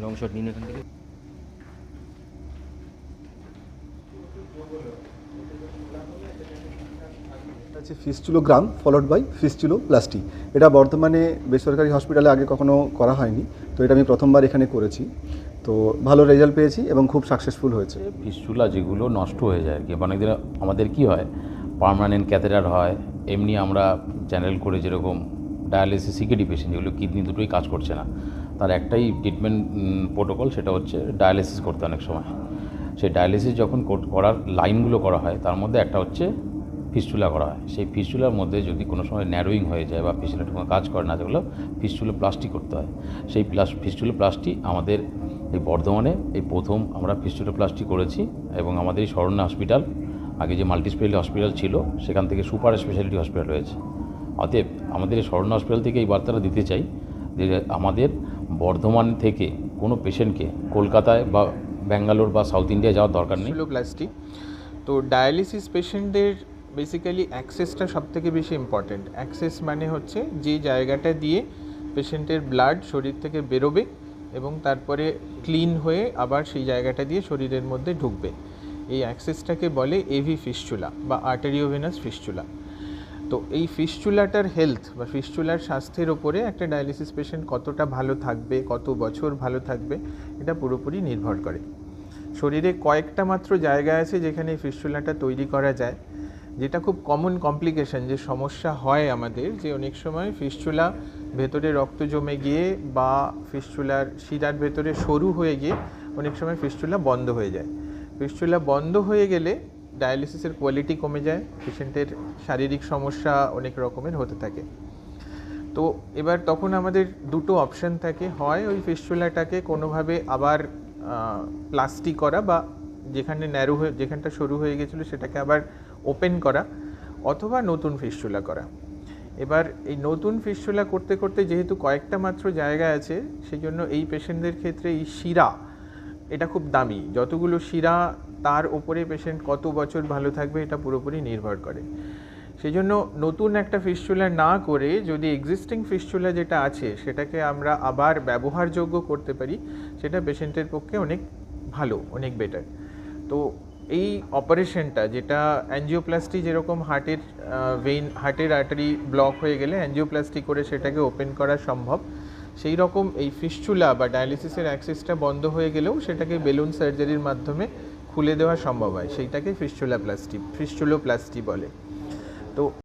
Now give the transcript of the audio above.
Long shot নিন এখান থেকে। আছে ফিস্চুলোগ্রাম ফলোড বাই ফিস্চুলোপ্লাস্টি। এটা বর্তমানে বেসরকারি হসপিটালে আগে কখনো করা হয়নি, তো এটা আমি প্রথমবার এখানে করেছি। তো ভালো রেজাল্ট পেয়েছি এবং খুব সাকসেসফুল হয়েছে। ফিস্চুলা যেগুলো নষ্ট হয়ে যায় আর কি, অনেকদিন আমাদের কি হয়, পার্মানেন্ট ক্যাথেটার হয়, এমনি আমরা চ্যানেল করে যেরকম ডায়ালিসিস সিকেডি পেশেন্ট যেগুলো কিডনি দুটোই কাজ করছে না, তার একটাই ট্রিটমেন্ট প্রোটোকল, সেটা হচ্ছে ডায়ালিসিস করতে অনেক সময়। সেই ডায়ালিসিস যখন করার লাইনগুলো করা হয় তার মধ্যে একটা হচ্ছে ফিস্চুলা করা হয়। সেই ফিস্চুলার মধ্যে যদি কোনো সময় ন্যারোয়িং হয়ে যায় বা পেশেন্টের কোনো কাজ করে না, যেগুলো ফিস্চুলোপ্লাস্টি করতে হয়। সেই ফিস্চুলোপ্লাস্টি আমাদের এই বর্ধমানে এই প্রথম আমরা ফিস্চুলোপ্লাস্টি করেছি, এবং আমাদের এই শরণ্যা হসপিটাল, আগে যে মাল্টি স্পেশালিটি হসপিটাল ছিল সেখান থেকে সুপার স্পেশালিটি হসপিটাল হয়েছে। অতএব আমাদের এই শরণ্যা হসপিটাল থেকে এই বার্তাটা দিতে চাই যে আমাদের বর্ধমান থেকে কোনো পেশেন্টকে কলকাতায় বা ব্যাঙ্গালোর বা সাউথ ইন্ডিয়া যাওয়ার দরকার নেই। ফিস্চুলোপ্লাস্টি তো ডায়ালিসিস পেশেন্টদের বেসিক্যালি অ্যাক্সেসটা সবথেকে বেশি ইম্পর্ট্যান্ট। অ্যাক্সেস মানে হচ্ছে যে জায়গাটা দিয়ে পেশেন্টের ব্লাড শরীর থেকে বেরোবে এবং তারপরে ক্লিন হয়ে আবার সেই জায়গাটা দিয়ে শরীরের মধ্যে ঢুকবে, এই অ্যাক্সেসটাকে বলে এভি ফিস্চুলা বা আর্টেরিওভেনাস ফিস্চুলা। তো এই ফিস্চুলাটার হেলথ বা ফিস্চুলার স্বাস্থ্যের ওপরে একটা ডায়ালিসিস পেশেন্ট কতটা ভালো থাকবে, কত বছর ভালো থাকবে, এটা পুরোপুরি নির্ভর করে। শরীরে কয়েকটা মাত্র জায়গা আছে যেখানে এই ফিস্চুলাটা তৈরি করা যায়, যেটা খুব কমন কমপ্লিকেশন, যে সমস্যা হয় আমাদের, যে অনেক সময় ফিস্চুলা ভেতরে রক্ত জমে গিয়ে বা ফিস্চুলার শিরার ভেতরে সরু হয়ে গিয়ে অনেক সময় ফিস্চুলা বন্ধ হয়ে যায়। ফিস্চুলা বন্ধ হয়ে গেলে ডায়ালিসিসের কোয়ালিটি কমে যায়, পেশেন্টের শারীরিক সমস্যা অনেক রকমের হতে থাকে। তো এবার তখন আমাদের দুটো অপশান থাকে, হয় ওই ফিস্চুলাটাকে কোনোভাবে আবার প্লাস্টি করা বা যেখানে ন্যারো হয়ে যেখানটা সরু হয়ে গেছিলো সেটাকে আবার ওপেন করা, অথবা নতুন ফিস্চুলা করা। এবার এই নতুন ফিস্চুলা করতে করতে যেহেতু কয়েকটা মাত্র জায়গা আছে, সেই জন্য এই পেশেন্টদের ক্ষেত্রে এই শিরা এটা খুব দামি, যতগুলো শিরা তার ওপরে পেশেন্ট কত বছর ভালো থাকবে এটা পুরোপুরি নির্ভর করে। সেই জন্য নতুন একটা ফিস্চুলা না করে যদি এক্সিস্টিং ফিস্চুলা যেটা আছে সেটাকে আমরা আবার ব্যবহারযোগ্য করতে পারি, সেটা পেশেন্টের পক্ষে অনেক ভালো, অনেক বেটার। তো এই অপারেশনটা, যেটা অ্যাঞ্জিওপ্লাস্টি, যেরকম হার্টের হার্টের আর্টারি ব্লক হয়ে গেলে অ্যাঞ্জিওপ্লাস্টি করে সেটাকে ওপেন করা সম্ভব, সেই রকম এই ফিস্চুলা বা ডায়ালিসিসের অ্যাক্সেসটা বন্ধ হয়ে গেলেও সেটাকে বেলুন সার্জারির মাধ্যমে খুলে দেওয়া সম্ভব হয়, সেইটাকে ফিস্চুলোপ্লাস্টি বলে। তো